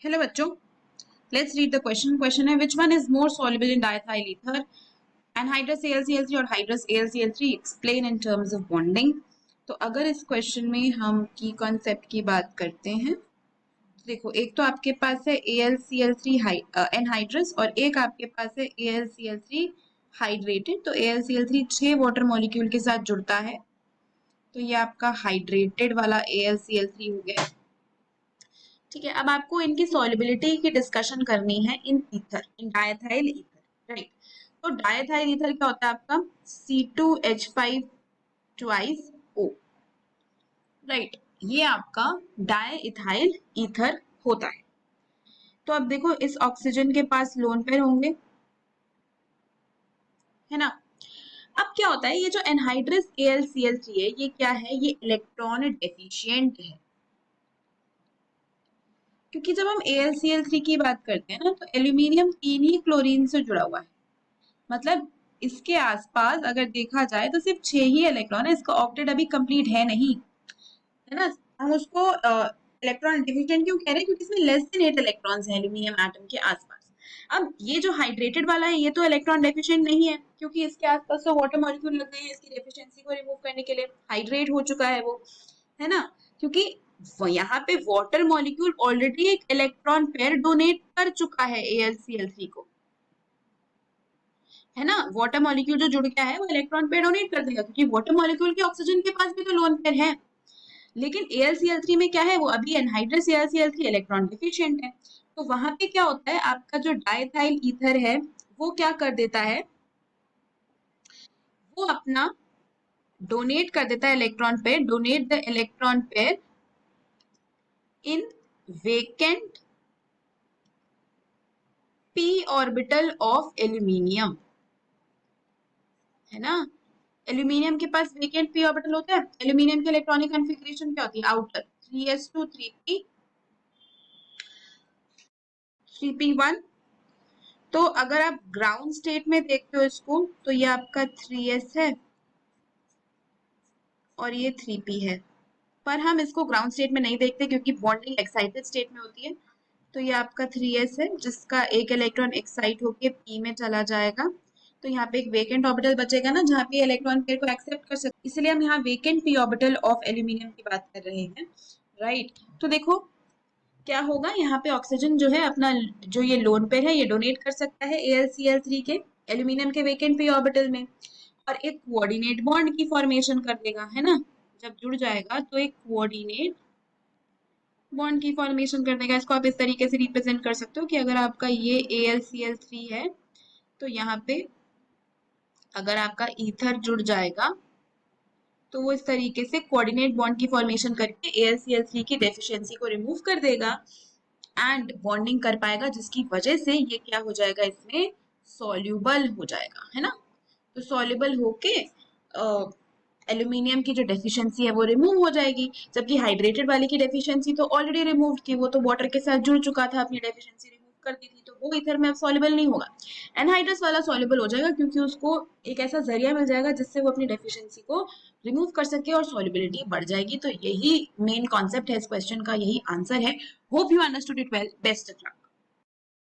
Hello बच्चों, let's read the question. Question है which one is more soluble in diethyl ether, anhydrous AlCl3 और hydrous AlCl3 explain in terms of bonding। तो अगर इस question में हम की कॉन्सेप्ट की बात करते हैं तो देखो, एक तो आपके पास है AlCl3 एनहाइड्रस और एक आपके पास है AlCl3 हाइड्रेटेड। तो AlCl3 6 वाटर मॉलिक्यूल के साथ जुड़ता है, तो ये आपका हाइड्रेटेड वाला AlCl3 हो गया। ठीक है, अब आपको इनकी सॉल्युबिलिटी की डिस्कशन करनी है in ether, in diethyl ether, right. तो डायथाइल ईथर क्या होता है आपका C2H5 ट्वाइस O, राइट। ये आपका डायइथाइल ईथर होता है। तो अब देखो, इस ऑक्सीजन के पास लोन पेयर होंगे, है ना। अब क्या होता है, ये जो एनहाइड्रस AlCl3 है, ये क्या है, ये इलेक्ट्रॉन डेफिशिएंट है। क्योंकि जब हम AlCl3 की बात करते हैं ना, तो एल्यूमिनियम 3 ही क्लोरीन से जुड़ा हुआ है। मतलब इसके आसपास अगर देखा जाए तो सिर्फ 6 ही इलेक्ट्रॉन है, इसका ऑक्टेट अभी कंप्लीट है नहीं, है ना। हम उसको इलेक्ट्रॉन डिफिशिएंट क्यों कह रहे हैं, क्योंकि इसमें लेस देन 8 इलेक्ट्रॉन्स हैं एल्यूमिनियम एटम के आसपास। अब ये जो हाइड्रेटेड वाला है, ये तो इलेक्ट्रॉन डेफिशिएंट नहीं है, क्योंकि इसके आसपास तो वाटर मॉलिक्यूल लग गए हैं इसकी डेफिशिएंसी को रिमूव करने के लिए, हाइड्रेट हो चुका है वो, है ना। क्योंकि यहाँ पे वाटर मॉलिक्यूल ऑलरेडी एक इलेक्ट्रॉन पेयर डोनेट कर चुका है AlCl3 को, है ना। वाटर मॉलिक्यूल जो जुड़ गया है वो इलेक्ट्रॉन पेयर डोनेट कर देगा, क्योंकि वाटर मॉलिक्यूल के ऑक्सीजन के पास भी तो लोन पेयर है। लेकिन AlCl3 में क्या है, वो अभी एनहाइड्रस AlCl3 इलेक्ट्रॉन डिफिशिएंट है। तो वहां पे क्या होता है, आपका जो डायथाइल ईथर है वो क्या कर देता है, वो अपना डोनेट कर देता है electron pair, donate the electron pair in vacant p orbital of aluminium, है ना। एल्यूमिनियम के पास वेकेंट p ऑर्बिटल होता है। एल्यूमिनियम की इलेक्ट्रॉनिक कॉन्फ़िगरेशन क्या होती है, आउटर 3s2 3p 3p1। तो अगर आप ग्राउंड स्टेट में देखते हो इसको, तो ये आपका 3s है और ये 3p है। पर हम इसको ग्राउंड स्टेट में नहीं देखते क्योंकि बॉन्डिंग एक्साइटेड स्टेट में होती है। तो ये आपका 3s है, जिसका एक इलेक्ट्रॉन एक्साइट होके p में चला जाएगा। तो यहाँ पे एक वेकेंट ऑर्बिटल बचेगा ना, जहाँ पे इलेक्ट्रॉन पेयर को एक्सेप्ट कर सकते, इसलिए हम यहाँ vacant p orbital of aluminium की बात कर रहे हैं, राइट। तो देखो क्या होगा, यहाँ पे ऑक्सीजन जो है अपना जो ये लोन पेयर है, ये डोनेट कर सकता है AlCl3 के एल्यूमिनियम के वेकेंट p ऑर्बिटल में, और एक कोऑर्डिनेट बॉन्ड की फॉर्मेशन कर देगा, है ना। जब जुड़ जाएगा तो एक कोऑर्डिनेट बॉन्ड की फॉर्मेशन कर देगा। इसको आप इस तरीके से रिप्रेजेंट कर सकते हो कि अगर आपका ये AlCl3 है, तो यहाँ पे अगर आपका ईथर जुड़ जाएगा तो वो इस तरीके से कोऑर्डिनेट बॉन्ड की फॉर्मेशन करके AlCl3 की डेफिशिएंसी को रिमूव कर देगा एंड बॉन्डिंग कर पाएगा, जिसकी वजह से ये क्या हो जाएगा, इसमें सॉल्यूबल हो जाएगा, है ना। तो सॉल्यूबल होके एल्यूमिनियम की जो डेफिशिएंसी है वो रिमूव हो जाएगी, जबकि हाइड्रेटेड वाले की डेफिशिएंसी तो ऑलरेडी रिमूव थी, वो तो वाटर के साथ जुड़ चुका था, अपनी डेफिशिएंसी रिमूव कर दी थी, तो वो ईथर में अब सॉल्युबल नहीं होगा। एनहाइड्रस वाला सॉल्युबल हो जाएगा, क्योंकि उसको एक ऐसा जरिया मिल जाएगा जिससे वो अपनी डेफिशिएंसी को रिमूव कर सके और सॉल्युबिलिटी बढ़ जाएगी। तो यही मेन कॉन्सेप्ट है इस क्वेश्चन का, यही आंसर है। Hope you understood it well, best of luck.